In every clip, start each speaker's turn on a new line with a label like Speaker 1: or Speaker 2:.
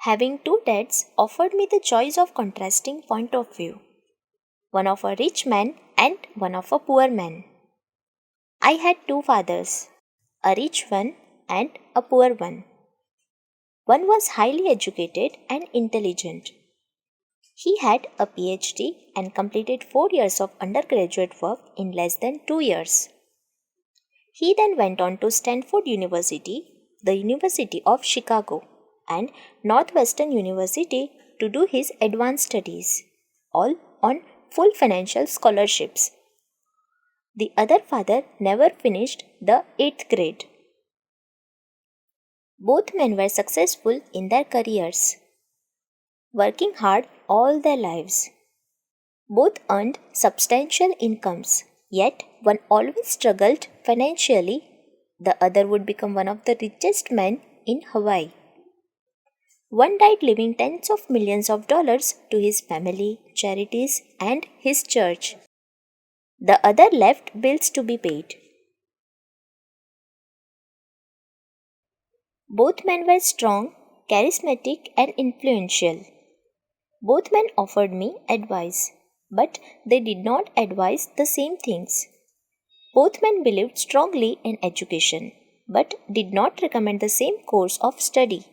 Speaker 1: Having two dads offered me the choice of contrasting point of view, one of a rich man and one of a poor man. I had two fathers, a rich one and a poor one. One was highly educated and intelligent. He had a PhD and completed 4 years of undergraduate work in less than 2 years. He then went on to Stanford University, the University of Chicago, and Northwestern University to do his advanced studies, all on full financial scholarships. The other father never finished the 8th grade. Both men were successful in their careers, working hard all their lives. Both earned substantial incomes, yet one always struggled financially. The other would become one of the richest men in Hawaii. One died leaving tens of millions of dollars to his family, charities, and his church. The other left bills to be paid. Both men were strong, charismatic, and influential. Both men offered me advice, but they did not advise the same things. Both men believed strongly in education, but did not recommend the same course of study.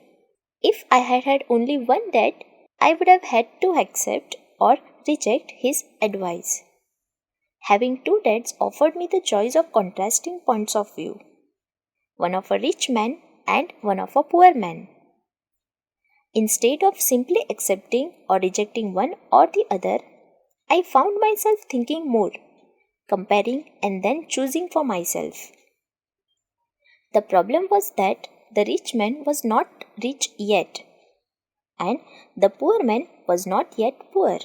Speaker 1: If I had had only one dad, I would have had to accept or reject his advice. Having two dads offered me the choice of contrasting points of view, one of a rich man and one of a poor man. Instead of simply accepting or rejecting one or the other, I found myself thinking more, comparing, and then choosing for myself. The problem was that the rich man was not rich yet, and the poor man was not yet poor.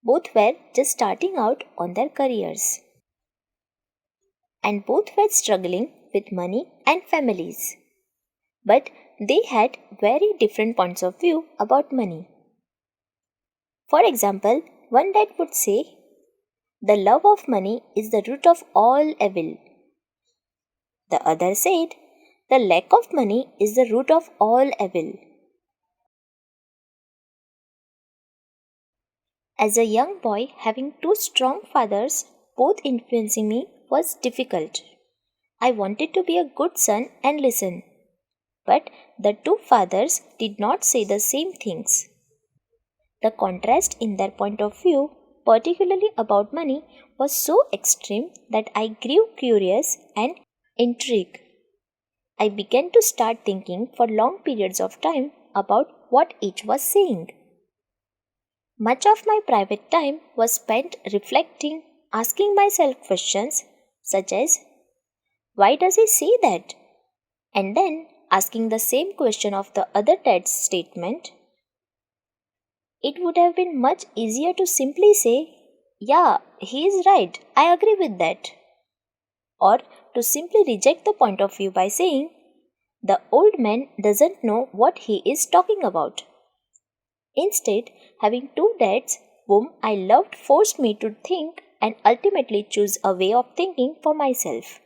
Speaker 1: Both were just starting out on their careers, and both were struggling with money and families. But they had very different points of view about money. For example, one dad would say, "The love of money is the root of all evil." The other said, "The lack of money is the root of all evil." As a young boy, having two strong fathers, both influencing me, was difficult. I wanted to be a good son and listen. But the two fathers did not say the same things. The contrast in their point of view, particularly about money, was so extreme that I grew curious and intrigued. I began to start thinking for long periods of time about what each was saying. Much of my private time was spent reflecting, asking myself questions such as, "Why does he say that?" And then asking the same question of the other dad's statement. It would have been much easier to simply say, "Yeah, he is right, I agree with that." Or to simply reject the point of view by saying, "The old man doesn't know what he is talking about." Instead, having two dads whom I loved forced me to think and ultimately choose a way of thinking for myself.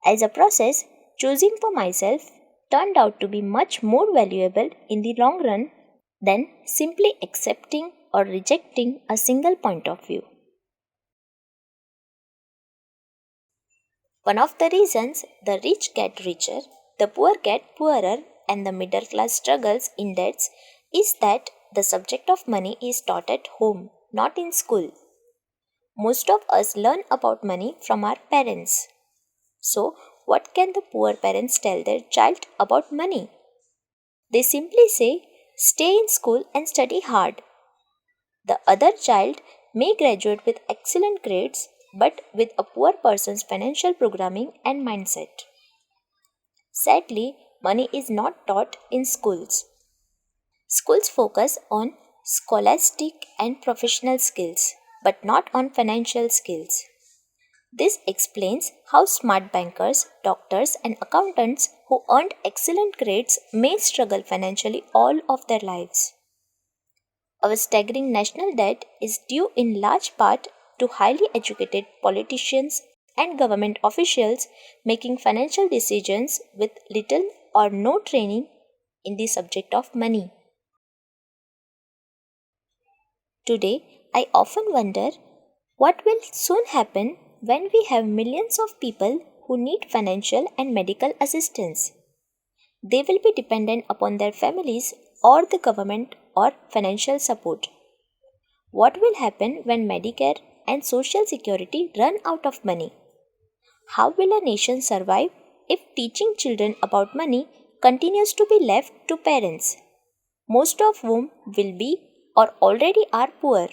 Speaker 1: As a process, choosing for myself turned out to be much more valuable in the long run than simply accepting or rejecting a single point of view. One of the reasons the rich get richer, the poor get poorer, and the middle class struggles in debts is that the subject of money is taught at home, not in school. Most of us learn about money from our parents. So, what can the poor parents tell their child about money? They simply say, "Stay in school and study hard." The other child may graduate with excellent grades, but with a poor person's financial programming and mindset. Sadly, money is not taught in schools. Schools focus on scholastic and professional skills, but not on financial skills. This explains how smart bankers, doctors, and accountants who earned excellent grades may struggle financially all of their lives. Our staggering national debt is due in large part to highly educated politicians and government officials making financial decisions with little or no training in the subject of money. Today, I often wonder what will soon happen when we have millions of people who need financial and medical assistance. They will be dependent upon their families or the government or financial support. What will happen when Medicare and Social Security run out of money? How will a nation survive if teaching children about money continues to be left to parents, most of whom will be or already are poor?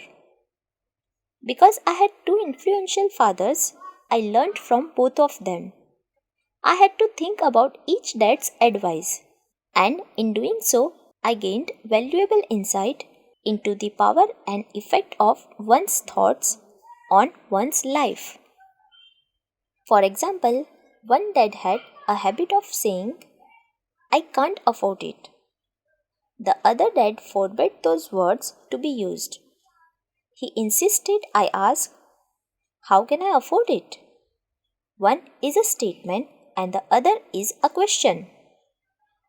Speaker 1: Because I had two influential fathers, I learned from both of them. I had to think about each dad's advice, and in doing so, I gained valuable insight into the power and effect of one's thoughts on one's life. For example, one dad had a habit of saying, I can't afford it. The other dad forbade those words to be used. He insisted I ask, how can I afford it? One is a statement and the other is a question.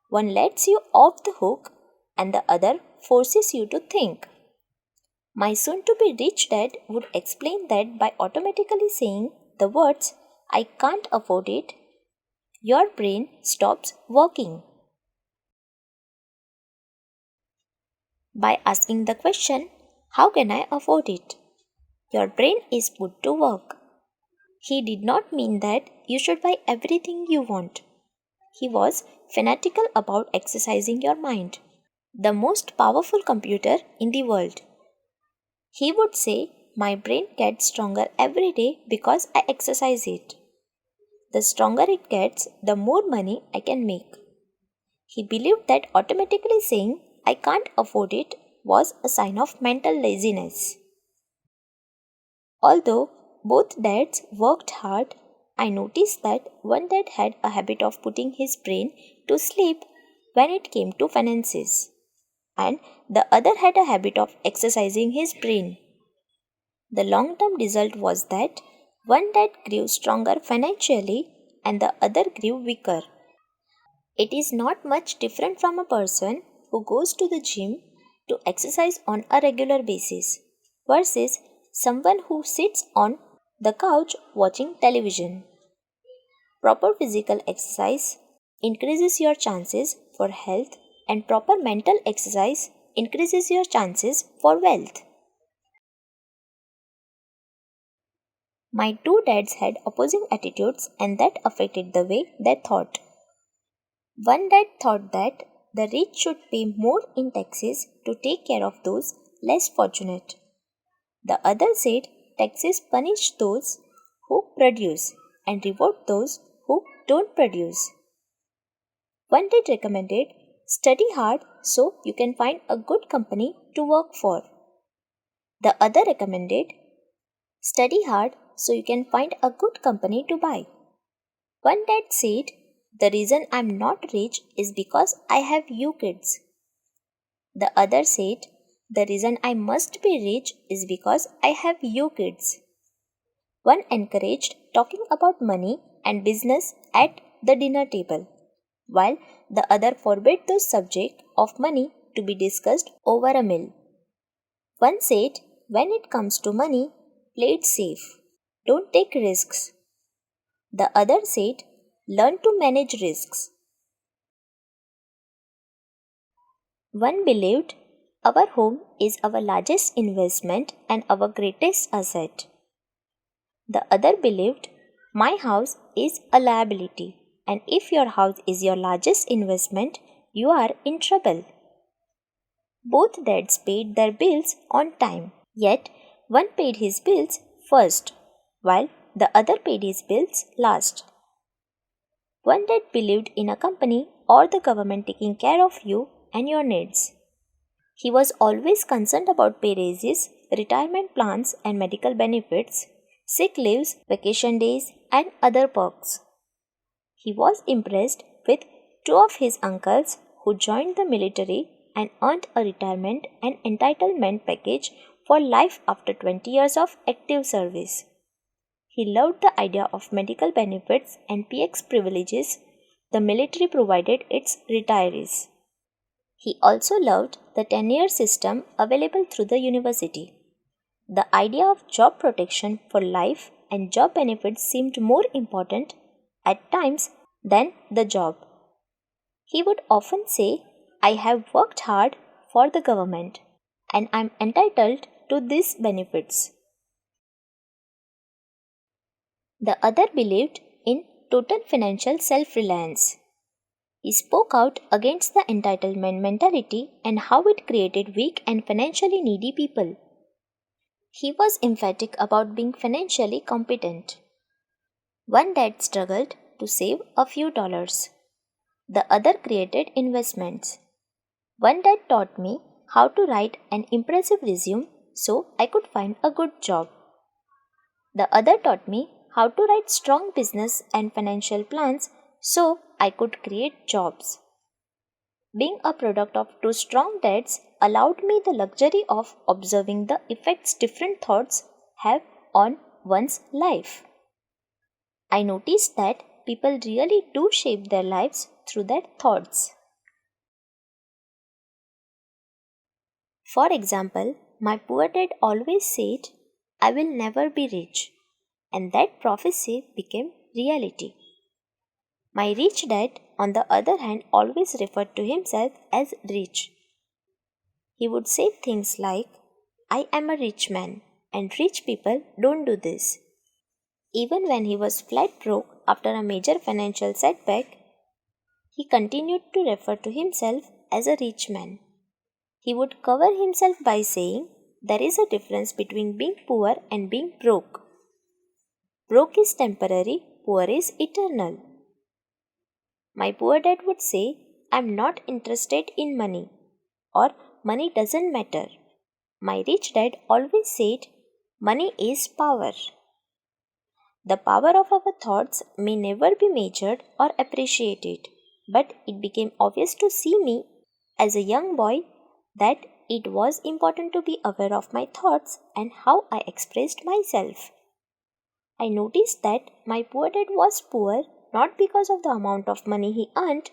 Speaker 1: One lets you off the hook and the other forces you to think. My soon to be rich dad would explain that by automatically saying the words, I can't afford it, your brain stops working. By asking the question, how can I afford it? Your brain is put to work. He did not mean that you should buy everything you want. He was fanatical about exercising your mind, the most powerful computer in the world. He would say, my brain gets stronger every day because I exercise it. The stronger it gets, the more money I can make. He believed that automatically saying, I can't afford it, was a sign of mental laziness. Although both dads worked hard, I noticed that one dad had a habit of putting his brain to sleep when it came to finances, and the other had a habit of exercising his brain. The long term result was that one dad grew stronger financially and the other grew weaker. It is not much different from a person who goes to the gym to exercise on a regular basis versus someone who sits on the couch watching television. Proper physical exercise increases your chances for health, and proper mental exercise increases your chances for wealth. My two dads had opposing attitudes, and that affected the way they thought. One dad thought that the rich should pay more in taxes to take care of those less fortunate. The other said taxes punish those who produce and reward those who don't produce. One dad recommended study hard so you can find a good company to work for. The other recommended study hard so you can find a good company to buy. One dad said, the reason I'm not rich is because I have you kids. The other said, the reason I must be rich is because I have you kids. One encouraged talking about money and business at the dinner table, while the other forbade the subject of money to be discussed over a meal. One said, when it comes to money, play it safe. Don't take risks. The other said, learn to manage risks. One believed, our home is our largest investment and our greatest asset. The other believed, my house is a liability, and if your house is your largest investment, you are in trouble. Both dads paid their bills on time, yet one paid his bills first, while the other paid his bills last. One dad believed in a company or the government taking care of you and your needs. He was always concerned about pay raises, retirement plans and medical benefits, sick leaves, vacation days, and other perks. He was impressed with two of his uncles who joined the military and earned a retirement and entitlement package for life after 20 years of active service. He loved the idea of medical benefits and PX privileges the military provided its retirees. He also loved the tenure system available through the university. The idea of job protection for life and job benefits seemed more important at times than the job. He would often say, I have worked hard for the government and I'm entitled to these benefits. The other believed in total financial self reliance. He spoke out against the entitlement mentality and how it created weak and financially needy people. He was emphatic about being financially competent. One dad struggled to save a few dollars. The other created investments. One dad taught me how to write an impressive resume so I could find a good job. The other taught me how to write strong business and financial plans so I could create jobs. Being a product of two strong dads allowed me the luxury of observing the effects different thoughts have on one's life. I noticed that people really do shape their lives through their thoughts. For example, my poor dad always said, I will never be rich, and that prophecy became reality. My rich dad, on the other hand, always referred to himself as rich. He would say things like, I am a rich man, and rich people don't do this. Even when he was flat broke after a major financial setback, he continued to refer to himself as a rich man. He would cover himself by saying, there is a difference between being poor and being broke. Broke is temporary, poor is eternal. My poor dad would say, I'm not interested in money, or money doesn't matter. My rich dad always said, money is power. The power of our thoughts may never be measured or appreciated, but it became obvious to see me as a young boy that it was important to be aware of my thoughts and how I expressed myself. I noticed that my poor dad was poor not because of the amount of money he earned,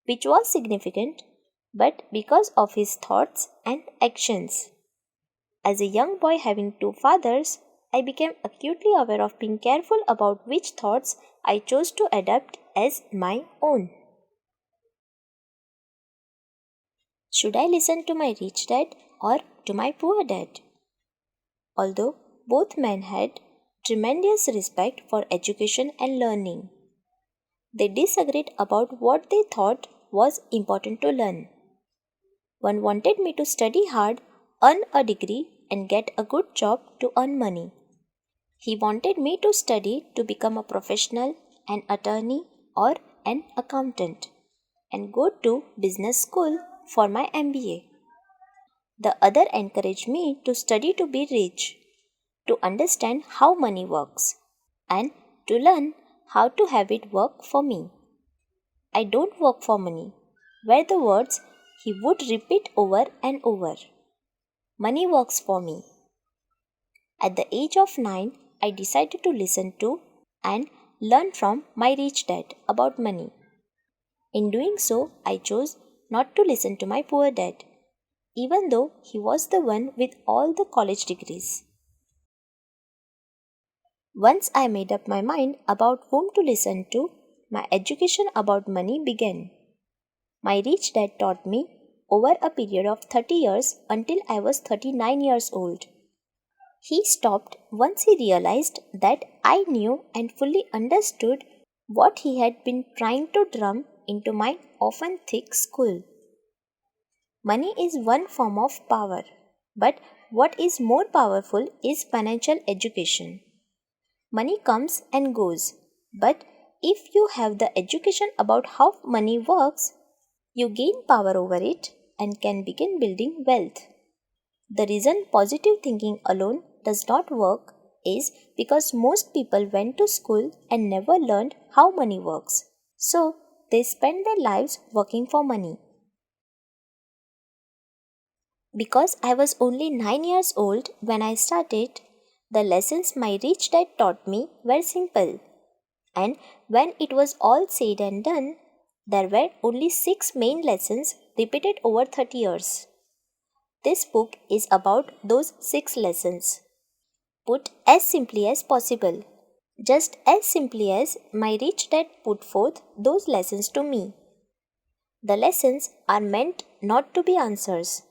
Speaker 1: which was significant, but because of his thoughts and actions. As a young boy having two fathers, I became acutely aware of being careful about which thoughts I chose to adopt as my own. Should I listen to my rich dad or to my poor dad? Although both men had tremendous respect for education and learning, they disagreed about what they thought was important to learn. One wanted me to study hard, earn a degree, and get a good job to earn money. He wanted me to study to become a professional, an attorney, or an accountant, and go to business school for my MBA. The other encouraged me to study to be rich, to understand how money works, and to learn how to have it work for me. I don't work for money, were the words he would repeat over and over. Money works for me. At the age of 9, I decided to listen to and learn from my rich dad about money. In doing so, I chose not to listen to my poor dad, even though he was the one with all the college degrees. Once I made up my mind about whom to listen to, my education about money began. My rich dad taught me over a period of 30 years until I was 39 years old. He stopped once he realized that I knew and fully understood what he had been trying to drum into my often thick skull. Money is one form of power, but what is more powerful is financial education. Money comes and goes, but if you have the education about how money works, you gain power over it and can begin building wealth. The reason positive thinking alone does not work is because most people went to school and never learned how money works. So, they spend their lives working for money. Because I was only 9 years old when I started, the lessons my rich dad taught me were simple. And when it was all said and done, there were only 6 main lessons repeated over 30 years. This book is about those 6 lessons, put as simply as possible, just as simply as my rich dad put forth those lessons to me. The lessons are meant not to be answers,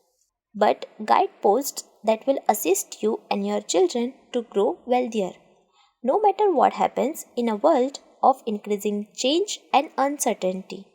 Speaker 1: but guideposts that will assist you and your children to grow wealthier, no matter what happens in a world of increasing change and uncertainty.